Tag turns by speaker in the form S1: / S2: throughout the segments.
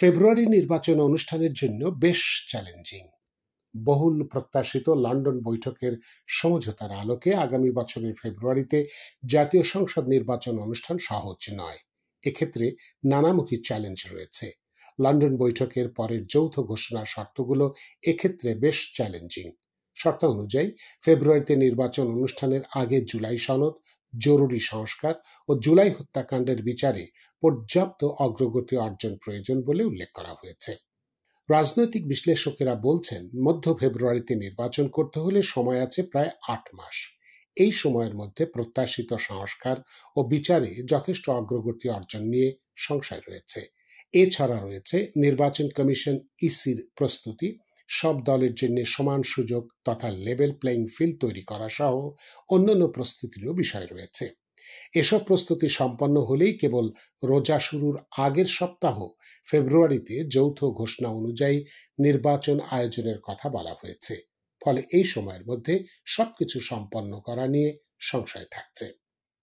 S1: ফেব্রুয়ারি নির্বাচন অনুষ্ঠানের জন্য বেশ চ্যালেঞ্জিং। বহুল প্রত্যাশিত লন্ডন বৈঠকের সমঝোতার আলোকে আগামী বছরের ফেব্রুয়ারিতে জাতীয় সংসদ নির্বাচন অনুষ্ঠান সহজ নয়। এক্ষেত্রে নানামুখী চ্যালেঞ্জ রয়েছে। লন্ডন বৈঠকের পরের যৌথ ঘোষণার শর্তগুলো এক্ষেত্রে বেশ চ্যালেঞ্জিং। শর্ত অনুযায়ী ফেব্রুয়ারিতে নির্বাচন অনুষ্ঠানের আগে জুলাই সনদ, জরুরি সংস্কার ও জুলাই হত্যাকাণ্ডের বিচারে পর্যাপ্ত অগ্রগতি অর্জন প্রয়োজন বলে উল্লেখ করা হয়েছে। রাজনৈতিক বিশ্লেষকেরা বলছেন, মধ্য ফেব্রুয়ারিতে নির্বাচন করতে হলে সময় আছে প্রায় ৮ মাস। এই সময়ের মধ্যে প্রত্যাশিত সংস্কার ও বিচারে যথেষ্ট অগ্রগতি অর্জন নিয়ে সংশয় রয়েছে। এছাড়া রয়েছে নির্বাচন কমিশন ইসির প্রস্তুতি, সব দলের জন্য সমান সুযোগ তথা লেভেল প্লেইং ফিল্ড তৈরি করা সহ অন্যান্য প্রস্তুতিরও বিষয় রয়েছে। এসব প্রস্তুতি সম্পন্ন হলেই কেবল রোজা শুরুর আগের সপ্তাহ ফেব্রুয়ারিতে যৌথ ঘোষণা অনুযায়ী নির্বাচন আয়োজনের কথা বলা হয়েছে। ফলে এই সময়ের মধ্যে সবকিছু সম্পন্ন করা নিয়ে সংশয় থাকছে।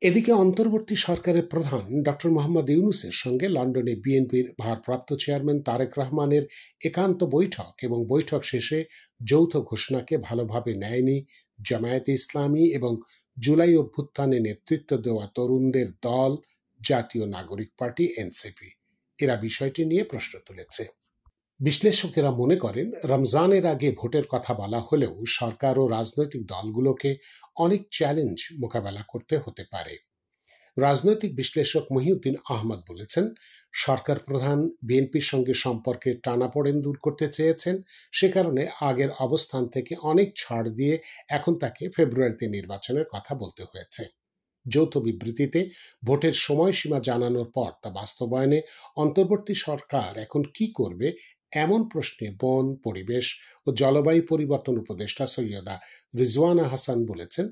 S1: এদিকে অন্তর্বর্তী সরকারের প্রধান ডক্টর মোহাম্মদ ইউনূসের সঙ্গে লন্ডনে বিএনপির ভারপ্রাপ্ত চেয়ারম্যান তারেক রহমানের একান্ত বৈঠক এবং বৈঠক শেষে যৌথ ঘোষণাকে ভালোভাবে নেয়নি জামায়াতে ইসলামী এবং জুলাই অভ্যুত্থানে নেতৃত্ব দেওয়া তরুণদের দল জাতীয় নাগরিক পার্টি এনসিপি। এরা বিষয়টি নিয়ে প্রশ্ন তুলেছে। বিশ্লেষকেরা মনে করেন, রমজানের আগে ভোটের কথা বলা হলেও সরকার ও রাজনৈতিক দলগুলোকে অনেক চ্যালেঞ্জ মোকাবেলা করতে হতে পারে। রাজনৈতিক বিশ্লেষক মহিউদ্দিন আহমদ বলেছেন, সরকার প্রধান বিএনপির সঙ্গে সম্পর্কে টানাপোড়েন দূর করতে চেয়েছেন। সে কারণে আগের অবস্থান থেকে অনেক ছাড় দিয়ে এখন তাকে ফেব্রুয়ারিতে নির্বাচনের কথা বলতে হয়েছে। যৌথ বিবৃতিতে ভোটের সময়সীমা জানানোর পর তা বাস্তবায়নে অন্তর্বর্তী সরকার এখন কি করবে এমন প্রশ্নে বন, পরিবেশ ও জলবায়ু পরিবর্তন উপদেষ্টা সৈয়দা রিজওয়ানা হাসান বলেছেন,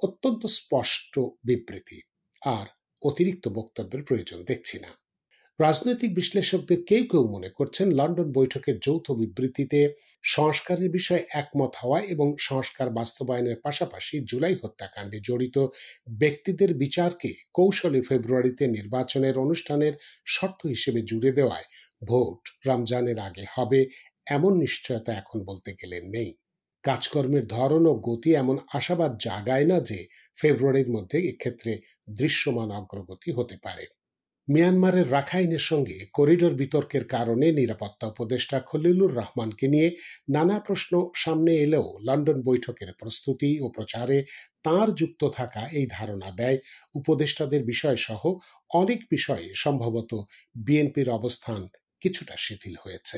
S1: অত্যন্ত স্পষ্ট বিবৃতি, আর অতিরিক্ত বক্তব্যের প্রয়োজন দেখছি না। রাজনৈতিক বিশ্লেষকদের কেউ কেউ মনে করছেন, লন্ডন বৈঠকের যৌথ বিবৃতিতে সংস্কারের বিষয়ে একমত হওয়া এবং সংস্কার বাস্তবায়নের পাশাপাশি জুলাই হত্যাকাণ্ডে জড়িত ব্যক্তিদের বিচারকে কৌশলে ফেব্রুয়ারিতে নির্বাচনের অনুষ্ঠানের শর্ত হিসেবে জুড়ে দেওয়ায় ভোট রমজানের আগে হবে এমন নিশ্চয়তা এখন বলতে গেলে নেই। কাজকর্মের ধরন ও গতি এমন আশাবাদ জাগায় না যে ফেব্রুয়ারির মধ্যে এক্ষেত্রে দৃশ্যমান অগ্রগতি হতে পারে। মিয়ানমারের রাখাইনের সঙ্গে করিডোর বিতর্কের কারণে নিরাপত্তা উপদেষ্টা খলিলুর রহমানকে নিয়ে নানা প্রশ্ন সামনে এলেও লন্ডন বৈঠকের প্রস্তুতি ও প্রচারে তাঁর যুক্ত থাকা এই ধারণা দেয় উপদেষ্টাদের বিষয়সহ অনেক বিষয়ে সম্ভবত বিএনপির অবস্থান কিছুটা শিথিল হয়েছে।